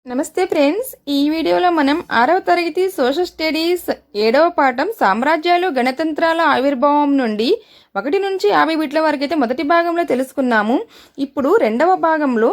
నమస్తే ఫ్రెండ్స్, ఈ వీడియోలో మనం 6వ తరగతి సోషల్ స్టడీస్ 7వ పాఠం సామ్రాజ్యాలు గణతంత్రాల ఆవిర్భావం నుండి 1 నుంచి 50 బిట్ల వరకు అయితే మొదటి భాగంలో తెలుసుకున్నాము. ఇప్పుడు రెండవ భాగంలో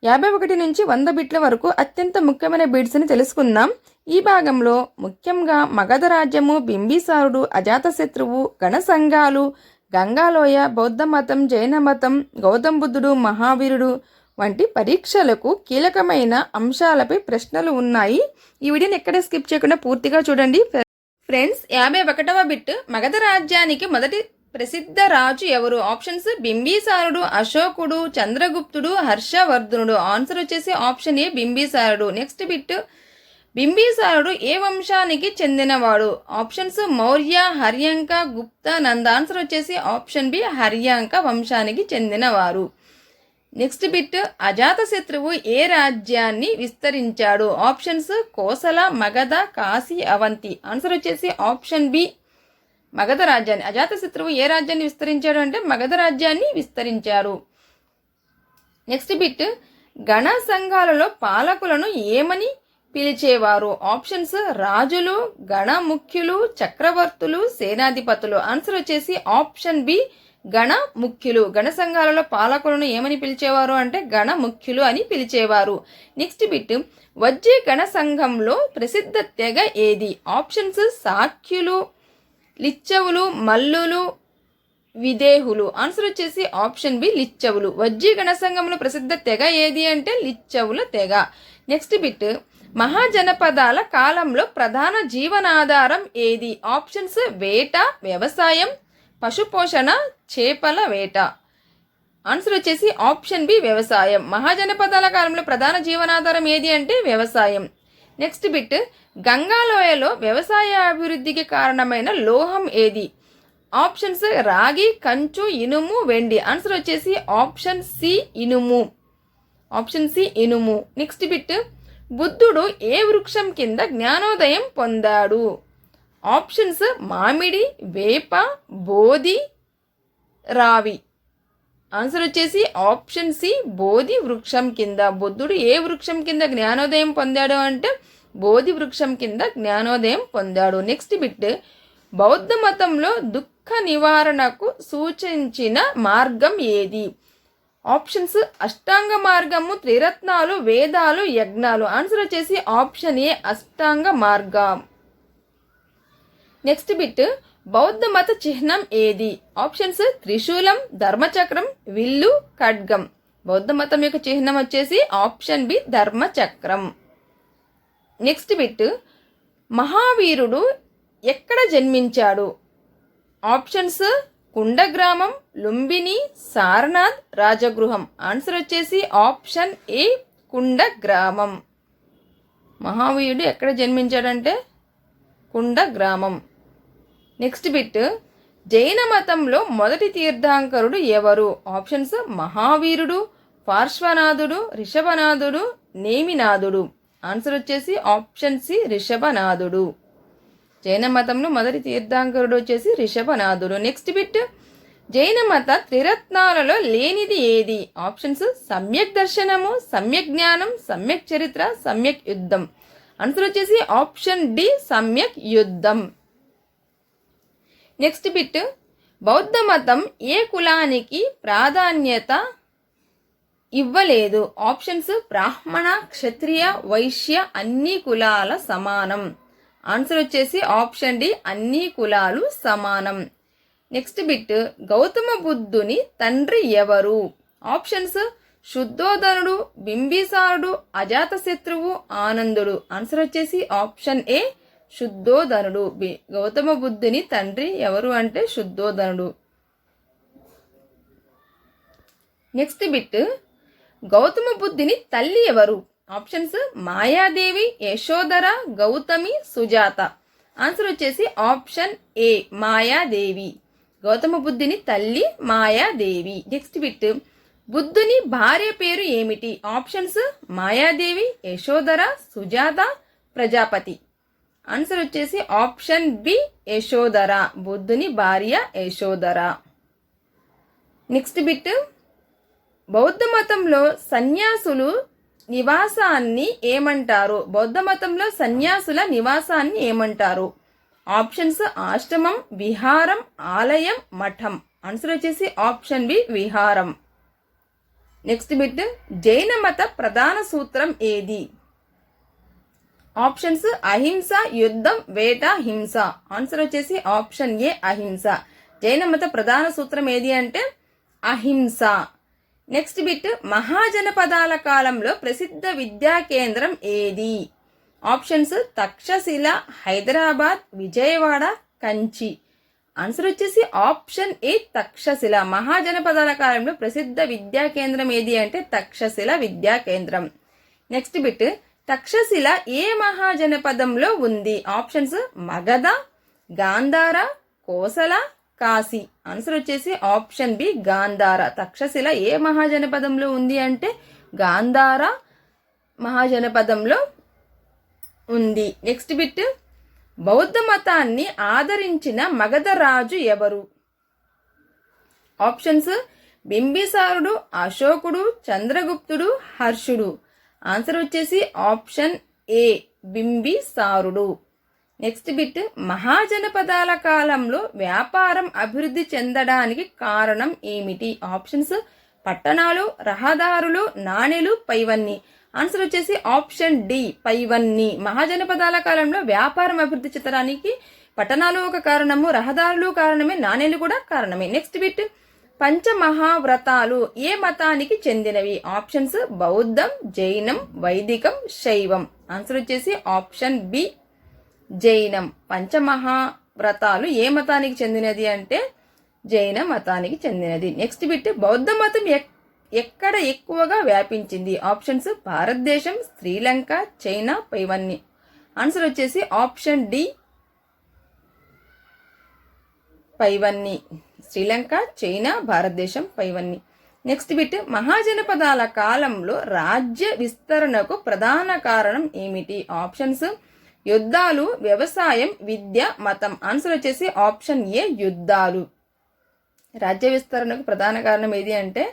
51 నుంచి 100 బిట్ల వరకు అత్యంత ముఖ్యమైన బిట్స్ని తెలుసుకుందాం. ఈ భాగంలో ముఖ్యంగా మగధ రాజ్యము, బింబిసారుడు, అజాతశత్రువు, గణ సంఘాలు, గంగాలోయ, బౌద్ధ మతం, జైన మతం, గౌతమ బుద్ధుడు, మహావీరుడు వంటి పరీక్షలకు కీలకమైన అంశాలపై ప్రశ్నలు ఉన్నాయి. ఈ వీడియోని ఎక్కడ స్కిప్ చేయకుండా పూర్తిగా చూడండి. ఫ్రెండ్స్, 51వ బిట్, మగధ రాజ్యానికి మొదటి ప్రసిద్ధ రాజు ఎవరు? ఆప్షన్స్: బింబిసారుడు, అశోకుడు, చంద్రగుప్తుడు, హర్షవర్ధనుడు. ఆన్సర్ వచ్చేసి ఆప్షన్ ఏ, బింబిసారుడు. నెక్స్ట్ బిట్, బింబిసారుడు ఏ వంశానికి చెందినవాడు? ఆప్షన్స్: మౌర్య, హర్యంక, గుప్త, నంద. ఆన్సర్ వచ్చేసి ఆప్షన్ బి, హర్యంక వంశానికి చెందినవారు. నెక్స్ట్ బిట్, అజాతశత్రువు ఏ రాజ్యాన్ని విస్తరించాడు? ఆప్షన్స్: కోసల, మగధ, కాశీ, అవంతి. ఆన్సర్ వచ్చేసి ఆప్షన్ బి, మగధ రాజ్యాన్ని. అజాతశత్రువు ఏ రాజ్యాన్ని విస్తరించాడు అంటే మగధ రాజ్యాన్ని విస్తరించారు. నెక్స్ట్ బిట్, గణ సంఘాలలో పాలకులను ఏమని పిలిచేవారు? ఆప్షన్స్: రాజులు, గణ ముఖ్యులు, చక్రవర్తులు, సేనాధిపతులు. ఆన్సర్ వచ్చేసి ఆప్షన్ బి, గణ ముఖ్యులు. గణ సంఘాలలో పాలకులను ఏమని పిలిచేవారు అంటే గణ ముఖ్యులు అని పిలిచేవారు. నెక్స్ట్ బిట్, వజ్జీ గణ సంఘంలో ప్రసిద్ధ తెగ ఏది? ఆప్షన్స్: సాఖ్యులు, లిచ్చవులు, మల్లులు, విదేహులు. ఆన్సర్ వచ్చేసి ఆప్షన్ బి, లిచ్చవులు. వజ్జీ గణ సంఘంలో ప్రసిద్ధ తెగ ఏది అంటే లిచ్చవుల తెగ. నెక్స్ట్ బిట్, మహాజనపదాల కాలంలో ప్రధాన జీవనాధారం ఏది? ఆప్షన్స్: వేట, వ్యవసాయం, పశుపోషణ, చేపల వేట. ఆన్సర్ వచ్చేసి ఆప్షన్ బి, వ్యవసాయం. మహాజనపదాల కాలంలో ప్రధాన జీవనాధారం ఏది అంటే వ్యవసాయం. నెక్స్ట్ బిట్, గంగాలోయలో వ్యవసాయ అభివృద్ధికి కారణమైన లోహం ఏది? ఆప్షన్స్: రాగి, కంచు, ఇనుము, వెండి. ఆన్సర్ వచ్చేసి ఆప్షన్ సి, ఇనుము. ఆప్షన్ సి, ఇనుము. నెక్స్ట్ బిట్, బుద్ధుడు ఏ వృక్షం కింద జ్ఞానోదయం పొందాడు? ఆప్షన్స్: మామిడి, వేప, బోధి, రావి. ఆన్సర్ వచ్చేసి ఆప్షన్ సి, బోధి వృక్షం కింద. బుద్ధుడు ఏ వృక్షం కింద జ్ఞానోదయం పొందాడు అంటే బోధి వృక్షం కింద జ్ఞానోదయం పొందాడు. నెక్స్ట్ బిట్, బౌద్ధ మతంలో దుఃఖ నివారణకు సూచించిన మార్గం ఏది? ఆప్షన్స్: అష్టాంగ మార్గము, త్రిరత్నాలు, వేదాలు, యజ్ఞాలు. ఆన్సర్ వచ్చేసి ఆప్షన్ ఏ, అష్టాంగ మార్గం. నెక్స్ట్ బిట్, బౌద్ధ మత చిహ్నం ఏది? ఆప్షన్స్: త్రిశూలం, ధర్మచక్రం, విల్లు, ఖడ్గం. బౌద్ధ మతం యొక్క చిహ్నం వచ్చేసి ఆప్షన్ బి, ధర్మచక్రం. నెక్స్ట్ బిట్, మహావీరుడు ఎక్కడ జన్మించాడు? ఆప్షన్స్: కుండగ్రామం, లుంబిని, సారనాథ్, రాజగృహం. ఆన్సర్ వచ్చేసి ఆప్షన్ ఏ, కుండగ్రామం. మహావీరుడు ఎక్కడ జన్మించాడంటే కుండగ్రామం. నెక్స్ట్ బిట్, జైన మతంలో మొదటి తీర్థంకరుడు ఎవరు? ఆప్షన్స్: మహావీరుడు, పార్శ్వనాథుడు, రిషభనాథుడు, నేమినాథుడు. ఆన్సర్ వచ్చేసి ఆప్షన్ సి, రిషభనాథుడు. జైన మతంలో మొదటి తీర్థంకరుడు వచ్చేసి రిషభనాథుడు. నెక్స్ట్ బిట్, జైన మత త్రిరత్నాలలో లేనిది ఏది? ఆప్షన్స్: సమ్యక్ దర్శనము, సమ్యక్ జ్ఞానం, సమ్యక్ చరిత్ర, సమ్యక్ యుద్ధం. ఆన్సర్ వచ్చేసి ఆప్షన్ డి, సమ్యక్ యుద్ధం. నెక్స్ట్ బిట్, బౌద్ధ మతం ఏ కులానికి ప్రాధాన్యత ఇవ్వలేదు? ఆప్షన్స్: బ్రాహ్మణ, క్షత్రియ, వైశ్య, అన్ని కులాల సమానం. ఆన్సర్ వచ్చేసి ఆప్షన్ డి, అన్ని కులాలు సమానం. నెక్స్ట్ బిట్, గౌతమ బుద్ధుని తండ్రి ఎవరు? ఆప్షన్స్: శుద్ధోదనుడు, బింబిసారుడు, అజాతశత్రువు, ఆనందుడు. ఆన్సర్ వచ్చేసి ఆప్షన్ ఏ, శుద్ధోదనుడు. గౌతమ బుద్ధుని తండ్రి ఎవరు అంటే శుద్ధోదనుడు. నెక్స్ట్ బిట్, గౌతమ బుద్ధుని తల్లి ఎవరు? ఆప్షన్స్: మాయాదేవి, యశోధర, గౌతమి, సుజాత. ఆన్సర్ వచ్చేసి ఆప్షన్ ఏ, మాయాదేవి. గౌతమ బుద్ధుని తల్లి మాయాదేవి. నెక్స్ట్ బిట్, బుద్ధుని భార్య పేరు ఏమిటి? ఆప్షన్స్: మాయాదేవి, యశోధర, సుజాత, ప్రజాపతి. ఆన్సర్ వచ్చేసి ఆప్షన్ బి, యశోధర. బుద్ధుని భార్య యశోధర. నెక్స్ట్ బిట్, బౌద్ధ మతంలో సన్యాసులు నివాసాన్ని ఏమంటారు? బౌద్ధ మతంలో సన్యాసుల నివాసాన్ని ఏమంటారు? ఆప్షన్స్ ఆశ్రమం, విహారం, ఆలయం, మఠం. ఆన్సర్ వచ్చేసి ఆప్షన్ బి విహారం. నెక్స్ట్ బిట్, జైన మత ప్రధాన సూత్రం ఏది? ఆప్షన్స్ అహింస, యుద్ధం, వేట, హింస. ఆన్సర్ వచ్చేసి ఆప్షన్ ఏ అహింస. జైన మత ప్రధాన సూత్రం ఏది అంటే అహింస. నెక్స్ట్ బిట్, మహాజనపదాల కాలంలో ప్రసిద్ధ విద్యా కేంద్రం ఏది? ఆప్షన్స్ తక్షశిల, హైదరాబాద్, విజయవాడ, కంచి. ఆన్సర్ వచ్చేసి ఆప్షన్ ఏ తక్షశిల. మహాజనపదాల కాలంలో ప్రసిద్ధ విద్యా కేంద్రం ఏది అంటే తక్షశిల విద్యా కేంద్రం. నెక్స్ట్ బిట్, తక్షశిల ఏ మహాజనపదంలో ఉంది? ఆప్షన్స్ మగధ, గాంధార, కోసల, కాశీ. ఆన్సర్ వచ్చేసి ఆప్షన్ బి గాంధార. తక్షశిల ఏ మహాజనపదంలో ఉంది అంటే గాంధార మహాజనపదంలో ఉంది. నెక్స్ట్ బిట్, బౌద్ధ మతాన్ని ఆదరించిన మగధ రాజు ఎవరు? ఆప్షన్స్ బింబిసారుడు, అశోకుడు, చంద్రగుప్తుడు, హర్షుడు. ఆన్సర్ వచ్చేసి ఆప్షన్ ఏ బింబిసారుడు. నెక్స్ట్ బిట్, మహాజనపదాల కాలంలో వ్యాపారం అభివృద్ధి చెందడానికి కారణం ఏమిటి? ఆప్షన్స్ పట్టణాలు, రహదారులు, నాణెలు, పైవన్నీ. ఆన్సర్ వచ్చేసి ఆప్షన్ డి పైవన్నీ. మహాజనపదాల కాలంలో వ్యాపారం అభివృద్ధి చెందడానికి పట్టణాలు ఒక కారణము, రహదారులు కారణమే, నాణేలు కూడా కారణమే. నెక్స్ట్ బిట్, పంచమహావ్రతాలు ఏ మతానికి చెందినవి? ఆప్షన్స్ బౌద్ధం, జైనం, వైదికం, శైవం. ఆన్సర్ వచ్చేసి ఆప్షన్ బి జైనం. పంచమహావ్రతాలు ఏ మతానికి చెందినది అంటే జైన మతానికి చెందినది. నెక్స్ట్ బిట్, బౌద్ధ మతం ఎక్కడ ఎక్కువగా వ్యాపించింది? ఆప్షన్స్ భారతదేశం, శ్రీలంక, చైనా, పైవన్నీ. ఆన్సర్ వచ్చేసి ఆప్షన్ డి పైవన్నీ. శ్రీలంక, చైనా, భారతదేశం, పైవన్నీ. నెక్స్ట్ బిట్, మహాజనపదాల కాలంలో రాజ్య విస్తరణకు ప్రధాన కారణం ఏమిటి? ఆప్షన్స్ యుద్ధాలు, వ్యవసాయం, విద్య, మతం. ఆన్సర్ వచ్చేసి ఆప్షన్ ఏ యుద్ధాలు. రాజ్య విస్తరణకు ప్రధాన కారణం ఏది అంటే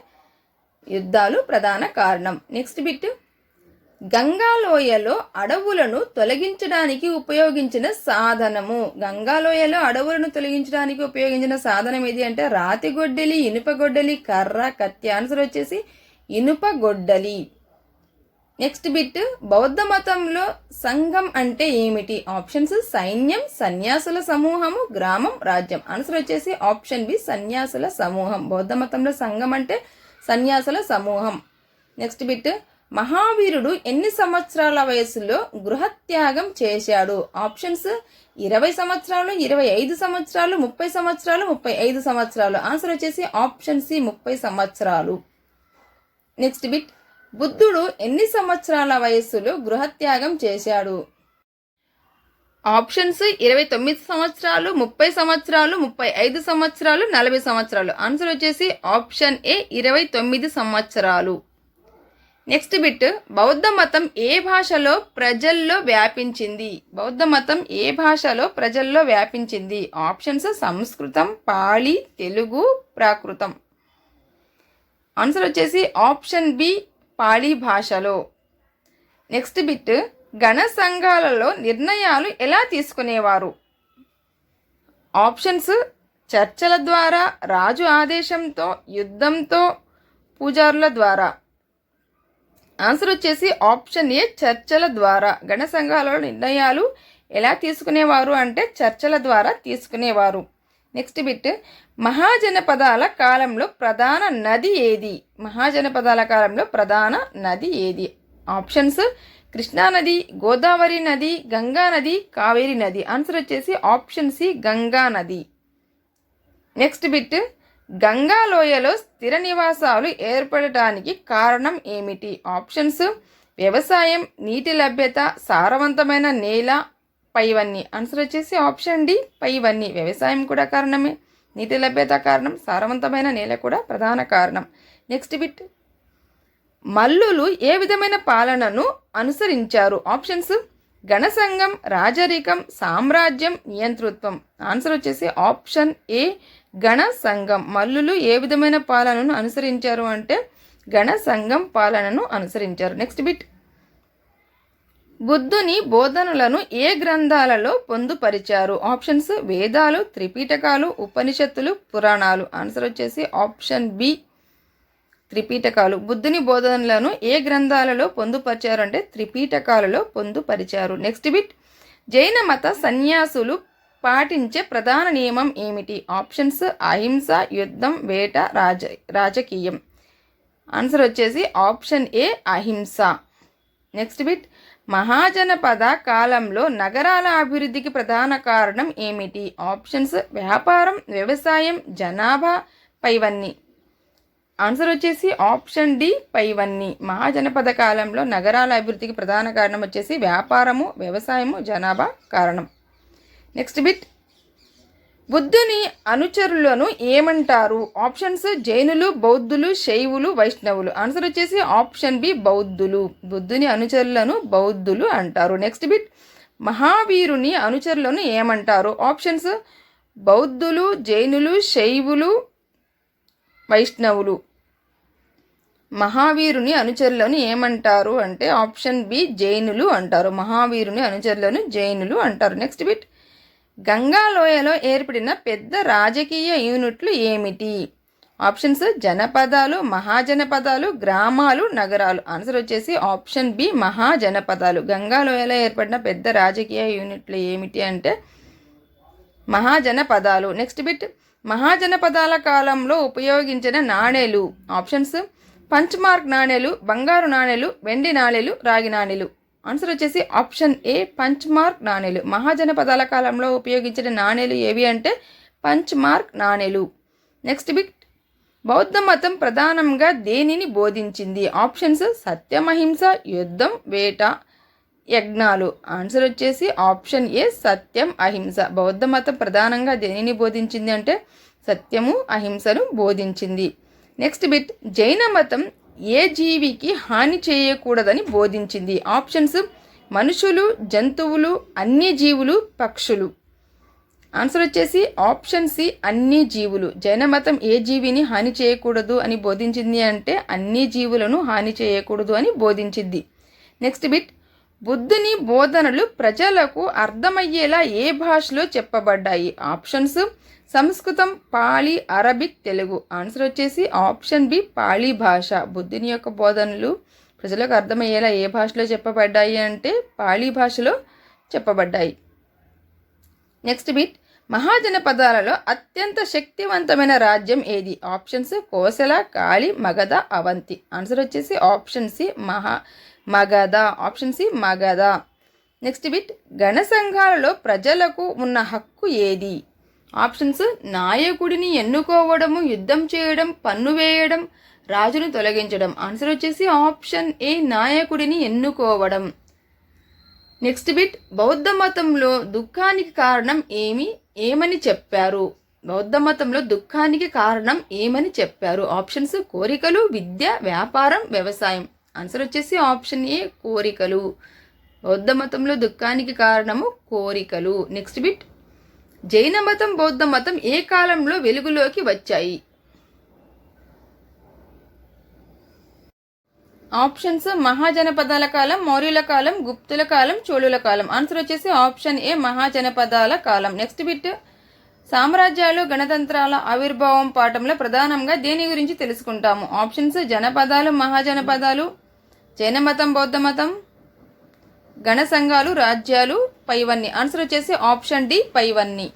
యుద్ధాలు ప్రధాన కారణం. నెక్స్ట్ బిట్, గంగాలోయలో అడవులను తొలగించడానికి ఉపయోగించిన సాధనము. గంగాలోయలో అడవులను తొలగించడానికి ఉపయోగించిన సాధనం ఏది అంటే రాతి గొడ్డలి, ఇనుప గొడ్డలి, కర్ర, కత్తి. ఆన్సర్ వచ్చేసి ఇనుప గొడ్డలి. నెక్స్ట్ బిట్, బౌద్ధ మతంలో సంఘం అంటే ఏమిటి? ఆప్షన్స్ సైన్యం, సన్యాసుల సమూహము, గ్రామం, రాజ్యం. ఆన్సర్ వచ్చేసి ఆప్షన్ బి సన్యాసుల సమూహం. బౌద్ధ మతంలో సంఘం అంటే సన్యాసుల సమూహం. నెక్స్ట్ బిట్, మహావీరుడు ఎన్ని సంవత్సరాల వయసులో గృహత్యాగం చేశాడు? ఆప్షన్స్ 20 సంవత్సరాలు, 25 సంవత్సరాలు, 30 సంవత్సరాలు, 35 సంవత్సరాలు. ఆన్సర్ వచ్చేసి ఆప్షన్ సి 30 సంవత్సరాలు. నెక్స్ట్ బిట్, బుద్ధుడు ఎన్ని సంవత్సరాల వయస్సులో గృహత్యాగం చేశాడు? ఆప్షన్స్ 29 సంవత్సరాలు, 30 సంవత్సరాలు, 35 సంవత్సరాలు, 40 సంవత్సరాలు. ఆన్సర్ వచ్చేసి ఆప్షన్ ఏ 29 సంవత్సరాలు. నెక్స్ట్ బిట్, బౌద్ధ మతం ఏ భాషలో ప్రజల్లో వ్యాపించింది? బౌద్ధ మతం ఏ భాషలో ప్రజల్లో వ్యాపించింది? ఆప్షన్స్ సంస్కృతం, పాళీ, తెలుగు, ప్రాకృతం. ఆన్సర్ వచ్చేసి ఆప్షన్ బి పాళీ భాషలో. నెక్స్ట్ బిట్, గణ సంఘాలలో నిర్ణయాలు ఎలా తీసుకునేవారు? ఆప్షన్స్ చర్చల ద్వారా, రాజు ఆదేశంతో, యుద్ధంతో, పూజారుల ద్వారా. ఆన్సర్ వచ్చేసి ఆప్షన్ ఏ చర్చల ద్వారా. గణ సంఘాలలో నిర్ణయాలు ఎలా తీసుకునేవారు అంటే చర్చల ద్వారా తీసుకునేవారు. నెక్స్ట్ బిట్, మహాజనపదాల కాలంలో ప్రధాన నది ఏది? మహాజనపదాల కాలంలో ప్రధాన నది ఏది? ఆప్షన్స్ కృష్ణానది, గోదావరి నది, గంగా నది, కావేరి నది. ఆన్సర్ వచ్చేసి ఆప్షన్ సి గంగా నది. నెక్స్ట్ బిట్, గంగా లోయలో స్థిర నివాసాలు ఏర్పడటానికి కారణం ఏమిటి? ఆప్షన్స్ వ్యవసాయం, నీటి లభ్యత, సారవంతమైన నేల, పైవన్నీ. ఆన్సర్ వచ్చేసి ఆప్షన్ డి పైవన్నీ. వ్యవసాయం కూడా కారణమే, నీటి లభ్యత కారణం, సారవంతమైన నేల కూడా ప్రధాన కారణం. నెక్స్ట్ బిట్, మల్లులు ఏ విధమైన పాలనను అనుసరించారు? ఆప్షన్స్ గణసంఘం, రాజరికం, సామ్రాజ్యం, నియంతృత్వం. ఆన్సర్ వచ్చేసి ఆప్షన్ ఏ గణ సంఘం. మల్లులు ఏ విధమైన పాలనను అనుసరించారు అంటే గణ సంఘం పాలనను అనుసరించారు. నెక్స్ట్ బిట్, బుద్ధుని బోధనలను ఏ గ్రంథాలలో పొందుపరిచారు? ఆప్షన్స్ వేదాలు, త్రిపీటకాలు, ఉపనిషత్తులు, పురాణాలు. ఆన్సర్ వచ్చేసి ఆప్షన్ బి త్రిపీటకాలు. బుద్ధుని బోధనలను ఏ గ్రంథాలలో పొందుపరిచారు అంటే త్రిపీటకాలలో పొందుపరిచారు. నెక్స్ట్ బిట్, జైన మత సన్యాసులు పాటించే ప్రధాన నియమం ఏమిటి? ఆప్షన్స్ అహింస, యుద్ధం, వేట, రాజకీయం. ఆన్సర్ వచ్చేసి ఆప్షన్ ఏ అహింస. నెక్స్ట్ బిట్, మహాజనపద కాలంలో నగరాల అభివృద్ధికి ప్రధాన కారణం ఏమిటి? ఆప్షన్స్ వ్యాపారం, వ్యవసాయం, జనాభా, పైవన్నీ. ఆన్సర్ వచ్చేసి ఆప్షన్ డి పైవన్నీ. మహాజనపద కాలంలో నగరాల అభివృద్ధికి ప్రధాన కారణం వచ్చేసి వ్యాపారము, వ్యవసాయము, జనాభా కారణం. నెక్స్ట్ బిట్, బుద్ధుని అనుచరులను ఏమంటారు? ఆప్షన్స్ జైనులు, బౌద్ధులు, శైవులు, వైష్ణవులు. ఆన్సర్ వచ్చేసి ఆప్షన్ బి బౌద్ధులు. బుద్ధుని అనుచరులను బౌద్ధులు అంటారు. నెక్స్ట్ బిట్, మహావీరుని అనుచరులను ఏమంటారు? ఆప్షన్స్ బౌద్ధులు, జైనులు, శైవులు, వైష్ణవులు. మహావీరుని అనుచరులను ఏమంటారు అంటే ఆప్షన్ బి జైనులు అంటారు. మహావీరుని అనుచరులను జైనులు అంటారు. నెక్స్ట్ బిట్, గంగా లోయలో ఏర్పడిన పెద్ద రాజకీయ యూనిట్లు ఏమిటి? ఆప్షన్స్ జనపదాలు, మహాజనపదాలు, గ్రామాలు, నగరాలు. ఆన్సర్ వచ్చేసి ఆప్షన్ బి మహాజనపదాలు. గంగా లోయలో ఏర్పడిన పెద్ద రాజకీయ యూనిట్లు ఏమిటి అంటే మహాజనపదాలు. నెక్స్ట్ బిట్, మహాజనపదాల కాలంలో ఉపయోగించిన నాణేలు. ఆప్షన్స్ పంచ్మార్క్ నాణేలు, బంగారు నాణేలు, వెండి నాణేలు, రాగి నాణేలు. ఆన్సర్ వచ్చేసి ఆప్షన్ ఏ పంచ్మార్క్ నాణేలు. మహాజనపదాల కాలంలో ఉపయోగించిన నాణేలు ఏవి అంటే పంచ్మార్క్ నాణేలు. నెక్స్ట్ బిట్, బౌద్ధ మతం ప్రధానంగా దేనిని బోధించింది? ఆప్షన్స్ సత్యమహింస, యుద్ధం, వేట, యజ్ఞాలు. ఆన్సర్ వచ్చేసి ఆప్షన్ ఏ సత్యం, అహింస. బౌద్ధ మతం ప్రధానంగా దేనిని బోధించింది అంటే సత్యము, అహింసను బోధించింది. నెక్స్ట్ బిట్, జైన మతం ఏ జీవికి హాని చేయకూడదని బోధించింది? ఆప్షన్స్ మనుషులు, జంతువులు, అన్ని జీవులు, పక్షులు. ఆన్సర్ వచ్చేసి ఆప్షన్ సి అన్ని జీవులు. జైన మతం ఏ జీవిని హాని చేయకూడదు అని బోధించింది అంటే అన్ని జీవులను హాని చేయకూడదు అని బోధించింది. నెక్స్ట్ బిట్, బుద్ధుని బోధనలు ప్రజలకు అర్థమయ్యేలా ఏ భాషలో చెప్పబడ్డాయి? ఆప్షన్స్ సంస్కృతం, పాళీ, అరబిక్, తెలుగు. ఆన్సర్ వచ్చేసి ఆప్షన్ బి పాళీ భాష. బుద్ధుని యొక్క బోధనలు ప్రజలకు అర్థమయ్యేలా ఏ భాషలో చెప్పబడ్డాయి అంటే పాళీ భాషలో చెప్పబడ్డాయి. నెక్స్ట్ బిట్, మహాజనపదాలలో అత్యంత శక్తివంతమైన రాజ్యం ఏది? ఆప్షన్స్ కోసల, కాళి, మగధ, అవంతి. ఆన్సర్ వచ్చేసి option C Magadha. Option C Magadha. Next bit, గణ సంఘాలలో ప్రజలకు ఉన్న హక్కు ఏది? ఆప్షన్స్ నాయకుడిని ఎన్నుకోవడము, యుద్ధం చేయడం, పన్ను వేయడం, రాజును తొలగించడం. ఆన్సర్ వచ్చేసి ఆప్షన్ ఏ నాయకుడిని ఎన్నుకోవడం. నెక్స్ట్ బిట్, బౌద్ధ మతంలో దుఃఖానికి కారణం ఏమని చెప్పారు? బౌద్ధ మతంలో దుఃఖానికి కారణం ఏమని చెప్పారు? ఆప్షన్స్ కోరికలు, విద్య, వ్యాపారం, వ్యవసాయం. ఆన్సర్ వచ్చేసి ఆప్షన్ ఏ కోరికలు. బౌద్ధ మతంలో దుఃఖానికి కారణము కోరికలు. నెక్స్ట్ బిట్, జైన మతం, బౌద్ధ మతం ఏ కాలంలో వెలుగులోకి వచ్చాయి? ఆప్షన్స్ మహాజనపదాల కాలం, మౌర్యుల కాలం, గుప్తుల కాలం, చోళుల కాలం. ఆన్సర్ వచ్చేసి ఆప్షన్ ఏ మహాజనపదాల కాలం. నెక్స్ట్ బిట్, సామ్రాజ్యాలు గణతంత్రాల ఆవిర్భావం పాఠంలో ప్రధానంగా దేని గురించి తెలుసుకుంటాము? ఆప్షన్స్ జనపదాలు, మహాజనపదాలు, జైన మతం, బౌద్ధ మతం, గణ సంఘాలు, రాజ్యాలు, పైవన్నీ. ఆన్సర్ వచ్చేసి ఆప్షన్ డి పైవన్నీ.